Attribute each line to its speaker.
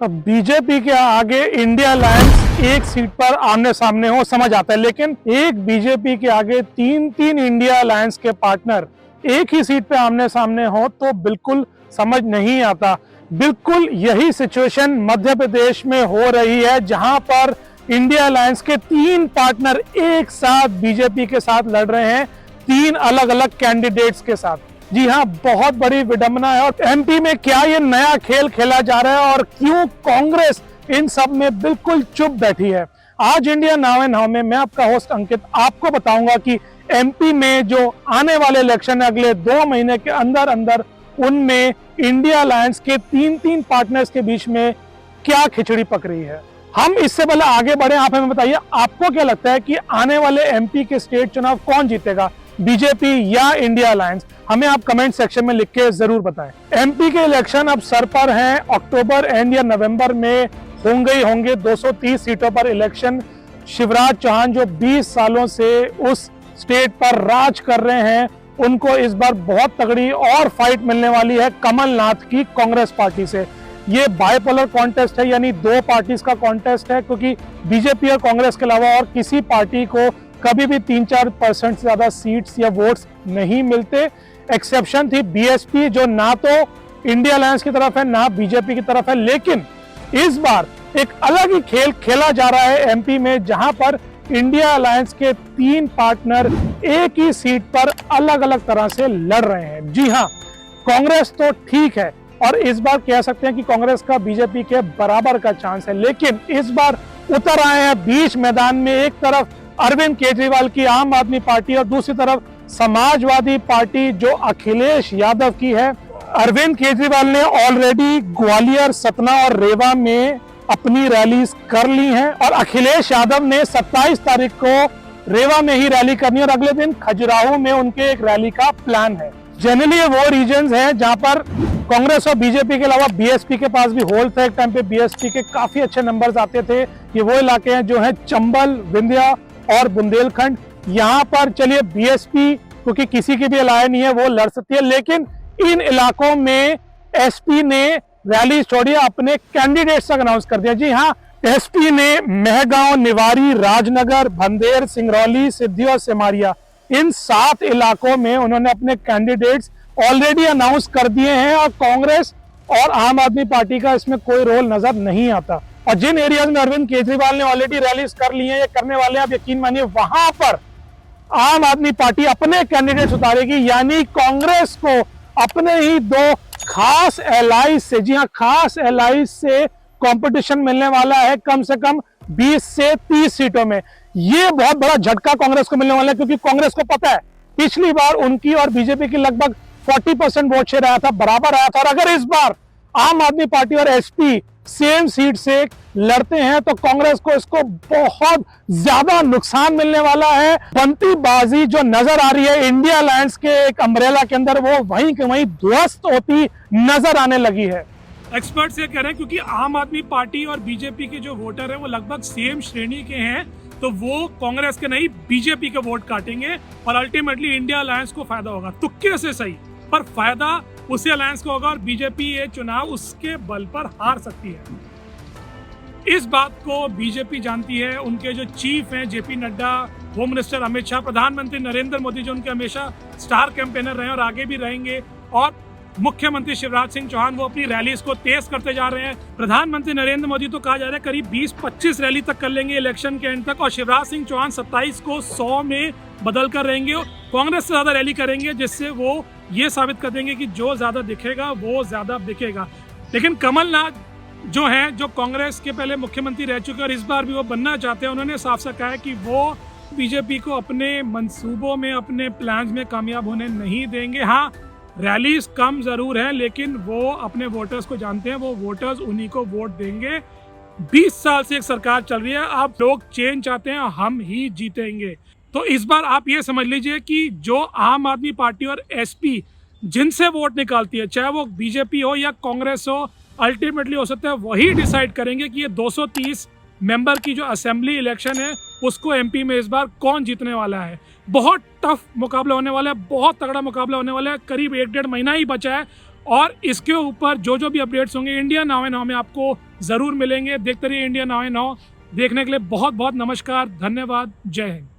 Speaker 1: अब बीजेपी के आगे इंडिया अलायंस एक सीट पर आमने सामने हो समझ आता है, लेकिन एक बीजेपी के आगे तीन तीन इंडिया अलायंस के पार्टनर एक ही सीट पे आमने सामने हो तो बिल्कुल समझ नहीं आता। बिल्कुल यही सिचुएशन मध्य प्रदेश में हो रही है, जहां पर इंडिया अलायंस के तीन पार्टनर एक साथ बीजेपी के साथ लड़ रहे हैं, तीन अलग अलग कैंडिडेट्स के साथ। जी हाँ, बहुत बड़ी विडंबना है। और एमपी में क्या ये नया खेल खेला जा रहा है और क्यों कांग्रेस इन सब में बिल्कुल चुप बैठी है? आज इंडिया नाउ एंड हाउ में मैं आपका होस्ट अंकित आपको बताऊंगा कि एमपी में जो आने वाले इलेक्शन है अगले 2 महीने के अंदर अंदर, उनमें इंडिया अलायंस के तीन तीन पार्टनर्स के बीच में क्या खिचड़ी पक रही है। हम इससे पहले आगे बढ़े, आप हमें बताइए आपको क्या लगता है कि आने वाले एमपी के स्टेट चुनाव कौन जीतेगा, बीजेपी या इंडिया अलायंस? हमें आप कमेंट सेक्शन में लिख के जरूर बताएं। एमपी के इलेक्शन अब सर पर हैं, अक्टूबर एंड या नवंबर में होंगे 230 सीटों पर इलेक्शन। शिवराज चौहान जो 20 सालों से उस स्टेट पर राज कर रहे हैं, उनको इस बार बहुत तगड़ी और फाइट मिलने वाली है कमलनाथ की कांग्रेस पार्टी से। ये बाइपोलर कॉन्टेस्ट है, यानी दो पार्टीज का कॉन्टेस्ट है, क्योंकि बीजेपी और कांग्रेस के अलावा और किसी पार्टी को कभी भी 3-4% से ज्यादा सीट्स या वोट्स नहीं मिलते। एक्सेप्शन थी बीएसपी, जो ना तो इंडिया अलायंस की तरफ है ना बीजेपी की तरफ है। लेकिन इस बार एक अलग ही खेल खेला जा रहा है एमपी में, जहां पर इंडिया अलायंस के तीन पार्टनर एक ही सीट पर अलग अलग तरह से लड़ रहे हैं। जी हाँ, कांग्रेस तो ठीक है और इस बार कह सकते हैं कि कांग्रेस का बीजेपी के बराबर का चांस है, लेकिन इस बार उतर आए हैं बीच मैदान में। एक तरफ अरविंद केजरीवाल की आम आदमी पार्टी और दूसरी तरफ समाजवादी पार्टी जो अखिलेश यादव की है। अरविंद केजरीवाल ने ऑलरेडी ग्वालियर, सतना और रेवा में अपनी रैलीज कर ली हैं और अखिलेश यादव ने 27 तारीख को रेवा में ही रैली करनी है और अगले दिन खजुराहो में उनके एक रैली का प्लान है। जनरली ये वो रीजन्स हैं जहां पर कांग्रेस और बीजेपी के अलावा बीएसपी के पास भी होल्ड था। एक टाइम पे बीएसपी के काफी अच्छे नंबर्स आते थे। ये वो इलाके हैं जो है चंबल, विंध्या और बुंदेलखंड। यहाँ पर चलिए बीएसपी क्योंकि किसी की भी अलाय नहीं है, वो लड़ सकती है, लेकिन इन इलाकों में एसपी ने रैली छोड़िए अपने कैंडिडेट्स तक अनाउंस कर दिया। जी हाँ, एसपी ने मेहगांव, निवारी, राजनगर, भंदेर, सिंगरौली, सिद्धि और सिमारिया, इन 7 इलाकों में उन्होंने अपने कैंडिडेट्स ऑलरेडी अनाउंस कर दिए हैं और कांग्रेस और आम आदमी पार्टी का इसमें कोई रोल नजर नहीं आता। और जिन एरियाज में अरविंद केजरीवाल ने ऑलरेडी रैलीज कर ली है या करने वाले हैं, आप यकीन मानिए वहां पर आम आदमी पार्टी अपने कैंडिडेट्स उतारेगी, यानी कांग्रेस को अपने ही 2 खास एलाइज से, जी हाँ खास एलाइज से कंपटीशन मिलने वाला है कम से कम 20 से 30 सीटों में। ये बहुत बड़ा झटका कांग्रेस को मिलने वाला है, क्योंकि कांग्रेस को पता है पिछली बार उनकी और बीजेपी की लगभग 40% वोट शेयर आया था, बराबर आया था। और अगर इस बार आम आदमी पार्टी और एसपी सेम सीट से लड़ते हैं तो कांग्रेस को इसको बहुत ज्यादा नुकसान मिलने वाला है। बनती बाजी जो नजर आ रही है इंडिया अलायंस के एक अम्ब्रेला के अंदर, वो वहीं के वहीं ध्वस्त होती नजर आने लगी है।
Speaker 2: एक्सपर्ट्स ये कह रहे हैं क्योंकि आम आदमी पार्टी और बीजेपी के जो वोटर हैं वो लगभग सेम श्रेणी के हैं, तो वो कांग्रेस के नहीं बीजेपी के वोट काटेंगे और अल्टीमेटली इंडिया अलायंस को फायदा होगा। तुक्के से सही, पर फायदा उसी अलायंस को होगा और बीजेपी ये चुनाव उसके बल पर हार सकती है। इस बात को बीजेपी जानती है। उनके जो चीफ हैं JP Nadda, home minister Amit Shah, प्रधानमंत्री नरेंद्र मोदी जो उनके हमेशा स्टार कैंपेनर रहे और आगे भी रहेंगे, और मुख्यमंत्री शिवराज सिंह चौहान वो अपनी रैलीज को तेज करते जा रहे हैं। प्रधानमंत्री नरेंद्र मोदी तो कहा जा रहा है करीब 20-25 रैली तक कर लेंगे इलेक्शन के एंड तक, और शिवराज सिंह चौहान 27 को 100 में बदल कर रहेंगे। कांग्रेस से ज्यादा रैली करेंगे, जिससे वो ये साबित कर देंगे कि जो ज्यादा दिखेगा वो ज्यादा दिखेगा। लेकिन कमलनाथ जो हैं, जो कांग्रेस के पहले मुख्यमंत्री रह चुके और इस बार भी वो बनना चाहते हैं, उन्होंने साफ साफ कहा है कि वो बीजेपी को अपने मंसूबों में, अपने प्लान्स में कामयाब होने नहीं देंगे। हाँ, रैलीज कम जरूर है, लेकिन वो अपने वोटर्स को जानते हैं, वो वोटर्स उन्हीं को वोट देंगे। 20 साल से एक सरकार चल रही है, अब लोग चेंज चाहते हैं, हम ही जीतेंगे। तो इस बार आप ये समझ लीजिए कि जो आम आदमी पार्टी और एसपी जिनसे वोट निकालती है, चाहे वो बीजेपी हो या कांग्रेस हो, अल्टीमेटली हो सकता है वही डिसाइड करेंगे कि ये 230 मेंबर की जो असेंबली इलेक्शन है उसको एमपी में इस बार कौन जीतने वाला है। बहुत टफ मुकाबला होने वाला है, बहुत तगड़ा मुकाबला होने वाला है। करीब 1-1.5 महीना ही बचा है और इसके ऊपर जो जो भी अपडेट्स होंगे इंडिया नाउ एंड हाउ में आपको जरूर मिलेंगे। देखते रहिए इंडिया नाउ। देखने के लिए बहुत बहुत नमस्कार, धन्यवाद, जय हिंद।